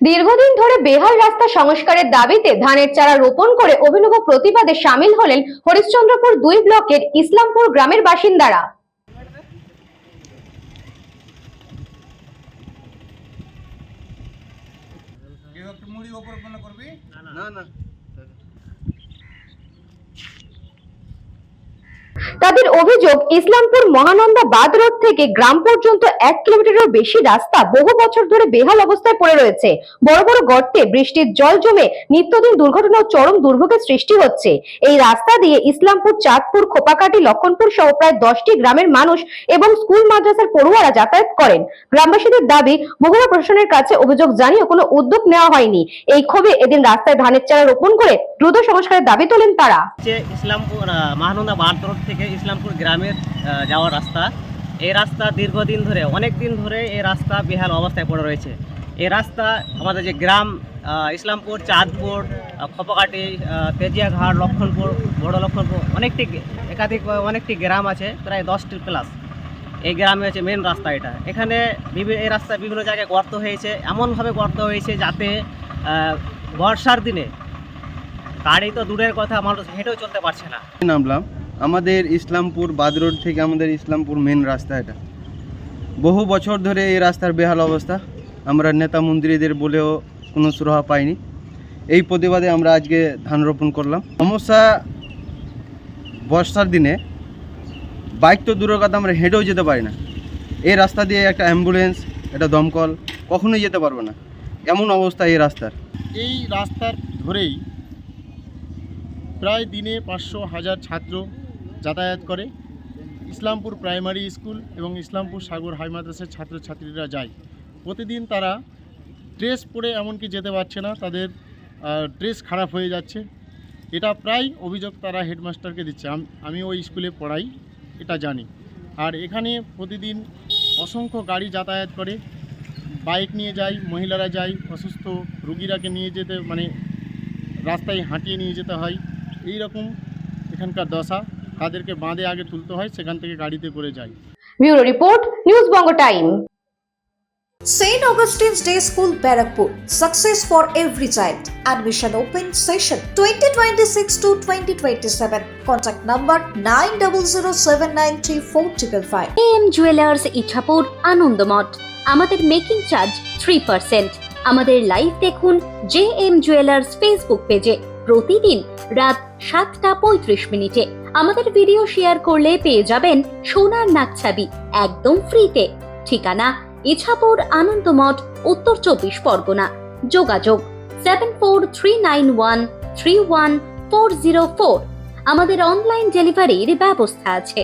দীর্ঘদিন ধরে বেহাল রাস্তা সংস্কারের দাবিতে ধানের চারা রোপণ করে অভিনব প্রতিবাদে সামিল হলেন হরিশ্চন্দ্রপুর 2 ব্লকের ইসলামপুর গ্রামের বাসিন্দারা। তাদের অভিযোগ, ইসলামপুর মহানন্দা বাঁধ রোড থেকে গ্রাম পর্যন্ত 1 কিলোমিটারের বেশি রাস্তা বহু বছর ধরে বেহাল অবস্থায় পড়ে রয়েছে। বড় বড় গর্তে বৃষ্টির জল জমে নিত্যদিন দুর্ঘটনা ও চরম দুর্ভোগের সৃষ্টি হচ্ছে। এই রাস্তা দিয়ে ইসলামপুর, চাঁদপুর, খোপাকাটি, লক্ষণপুর সহ প্রায় 10টি গ্রামের মানুষ এবং স্কুল মাদ্রাসার পড়ুয়ারা যাতায়াত করেন। গ্রামবাসীদের দাবি, মহকুমা প্রশাসনের কাছে অভিযোগ জানিয়ে কোনো উদ্যোগ নেওয়া হয়নি। এই ক্ষোভে এদিন রাস্তায় ধানের চারা রোপণ করে দ্রুত সংস্কারের দাবি তোলেন তারা। ইসলামপুর মহানন্দা বাঁধ রোড থেকে ইসলামপুর গ্রামের যাওয়ার রাস্তা, এই রাস্তা দীর্ঘদিন ধরে, অনেক দিন ধরে এই রাস্তা বেহাল অবস্থায় পড়ে রয়েছে। এই রাস্তা আমাদের যে গ্রাম ইসলামপুর, চাঁদপুর, খোপাকাটি, তেজিয়াঘাট, লক্ষণপুর, বড় লক্ষণপুর, অনেকটি গ্রাম আছে, প্রায় 10টি প্লাস। এই গ্রামে হচ্ছে মেন রাস্তা এটা। এখানে এই রাস্তায় বিভিন্ন জায়গায় গর্ত হয়েছে, এমনভাবে গর্ত হয়েছে যাতে বর্ষার দিনে গাড়ি তো দূরের কথা, মানুষ হেঁটেও চলতে পারছে না। নামলাম আমাদের ইসলামপুর বাঁধ রোড থেকে আমাদের ইসলামপুর মেন রাস্তা। এটা বহু বছর ধরে এই রাস্তার বেহাল অবস্থা। আমরা নেতা মন্ত্রীদের বলেও কোনো সুরাহা পাইনি। এই প্রতিবাদে আমরা আজকে ধান রোপণ করলাম। সমস্যা, বর্ষার দিনে বাইক তো দূরের কথা, আমরা হেঁটেও যেতে পারি না। এই রাস্তা দিয়ে একটা অ্যাম্বুলেন্স, একটা দমকল কখনোই যেতে পারবে না, এমন অবস্থা এই রাস্তার। এই রাস্তার ধরেই প্রায় দিনে 500,000 ছাত্র যাতায়াত করে। ইসলামপুর প্রাইমারি স্কুল এবং ইসলামপুর সাগর হাই মাদ্রাসার ছাত্রছাত্রীরা যায়। প্রতিদিন তারা ড্রেস পরে এমনকি যেতে পারছে না, তাদের ড্রেস খারাপ হয়ে যাচ্ছে। এটা প্রায় অভিযোগ তারা হেডমাস্টারকে দিচ্ছে। আমি ওই স্কুলে পড়াই, এটা জানি। আর এখানে প্রতিদিন অসংখ্য গাড়ি যাতায়াত করে, বাইক নিয়ে যায়, মহিলারা যায়, অসুস্থ রুগীরাকে নিয়ে যেতে রাস্তায় হাঁটিয়ে নিয়ে যেতে হয়। এই রকম এখানকার দশা। তাদেরকে বাঁধে আগে তুলতে হয়, সেখান থেকে গাড়িতে করে যায়। Bureau report, news Banga time. St. Augustine's Day School, Barakpur. Success for every child. Admission open session 2026 to 2027. Contact number 9007934555. AM Jewelers, Ichapur, Anandamath. আমাদের মেকিং চার্জ 3%। আমাদের লাইভ দেখুন JM Jewelers ফেসবুক পেজে প্রতিদিন রাত 7:35 আমাদের ভিডিও শেয়ার করলে পেয়ে যাবেন সোনার নাকছাবি একদম ফ্রিতে। ঠিকানা ইছাপুর, আনন্দমঠ, উত্তর 24 পরগনা। যোগাযোগ 7439131404। আমাদের অনলাইন ডেলিভারির ব্যবস্থা আছে।